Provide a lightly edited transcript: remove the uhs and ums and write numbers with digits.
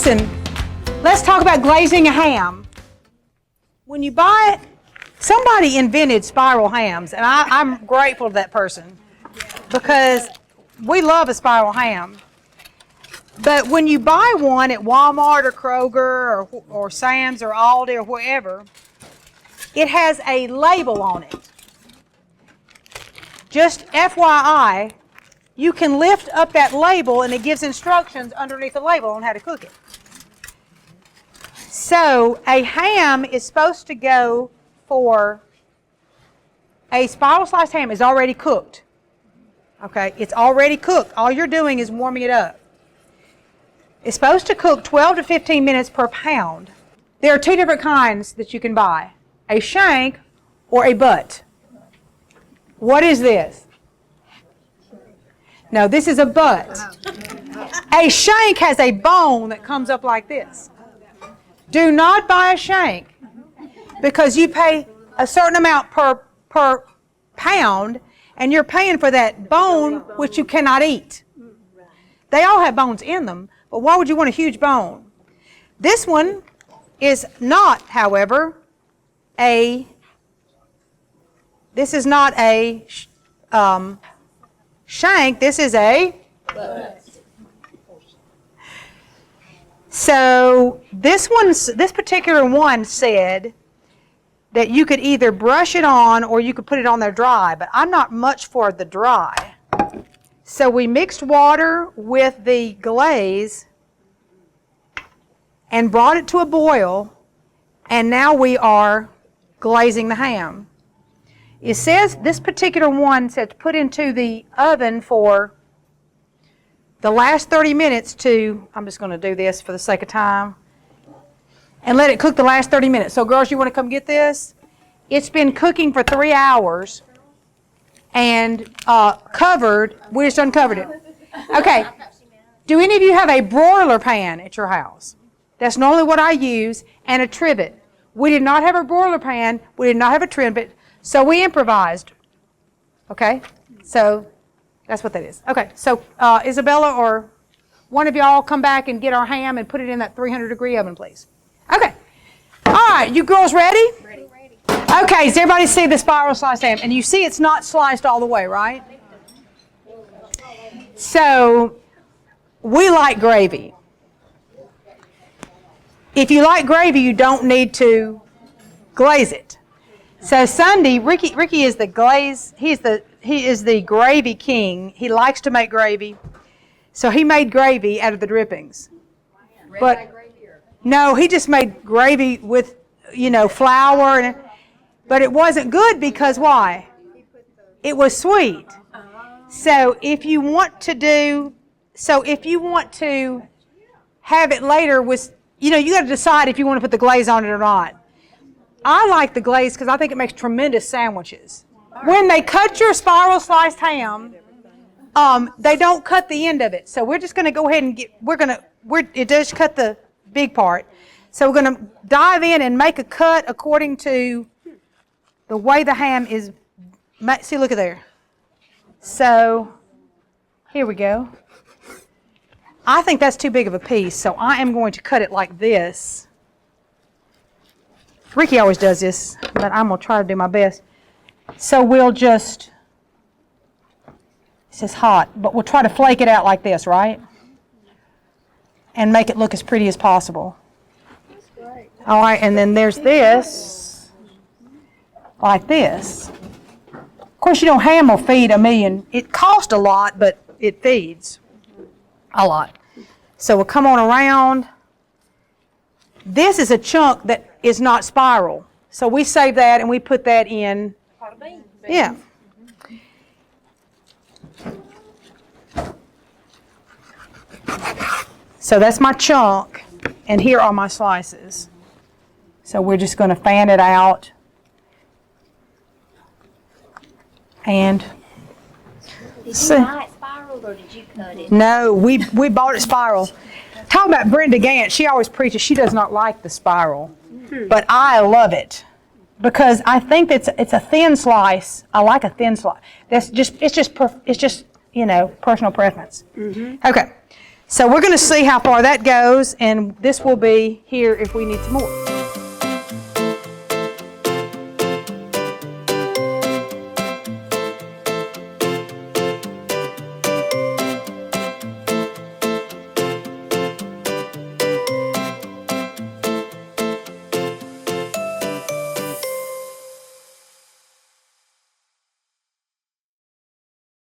listen, let's talk about glazing a ham. When you buy it, somebody invented spiral hams, and I'm grateful to that person because we love a spiral ham. But when you buy one at Walmart or Kroger or Sam's or Aldi or wherever, it has a label on it. Just FYI, you can lift up that label and it gives instructions underneath the label on how to cook it. So a ham is supposed to go for, a spiral sliced ham is already cooked. Okay, it's already cooked. All you're doing is warming it up. It's supposed to cook 12 to 15 minutes per pound. There are two different kinds that you can buy, a shank or a butt. What is this? No, this is a butt. A shank has a bone that comes up like this. Do not buy a shank because you pay a certain amount per pound and you're paying for that bone which you cannot eat. They all have bones in them, but why would you want a huge bone? This one is not, however, this is not a shank, this is a butt. So this particular one said that you could either brush it on or you could put it on there dry, but I'm not much for the dry. So we mixed water with the glaze and brought it to a boil, and now we are glazing the ham. It says, this particular one says put into the oven for the last 30 minutes to, I'm just going to do this for the sake of time, and let it cook the last 30 minutes. So girls, you want to come get this? It's been cooking for 3 hours and covered. We just uncovered it. Okay. Do any of you have a broiler pan at your house? That's normally what I use, and a trivet. We did not have a broiler pan. We did not have a trivet, so we improvised. Okay? So that's what that is. Okay, so Isabella or one of y'all come back and get our ham and put it in that 300-degree oven, please. Okay. All right, you girls ready? Ready. Okay, does everybody see the spiral sliced ham? And you see it's not sliced all the way, right? So we like gravy. If you like gravy, you don't need to glaze it. So Sunday, Ricky is the glaze. He is the gravy king. He likes to make gravy. So he made gravy out of the drippings. But no, he just made gravy with, flour, but it wasn't good because why? It was sweet. So if you want to have it later with, you got to decide if you want to put the glaze on it or not. I like the glaze because I think it makes tremendous sandwiches. When they cut your spiral sliced ham, they don't cut the end of it. So we're just going to go ahead and it does cut the big part. So we're going to dive in and make a cut according to the way the ham is. See, look at there. So here we go. I think that's too big of a piece, so I am going to cut it like this. Ricky always does this, but I'm going to try to do my best. So we'll just, this is hot, but we'll try to flake it out like this, right? And make it look as pretty as possible. That's great. All right, and then there's this, like this. Of course, ham will feed a million. It costs a lot, but it feeds a lot. So we'll come on around. This is a chunk that is not spiral. So we save that and we put that in. Yeah. So that's my chunk, and here are my slices. So we're just going to fan it out. And did you buy it spiraled or did you cut it? No, we bought it spiral. Talk about Brenda Gant. She always preaches she does not like the spiral, but I love it because I think it's a thin slice. I like a thin slice. It's just personal preference. Mm-hmm. Okay, So we're going to see how far that goes, and this will be here if we need some more.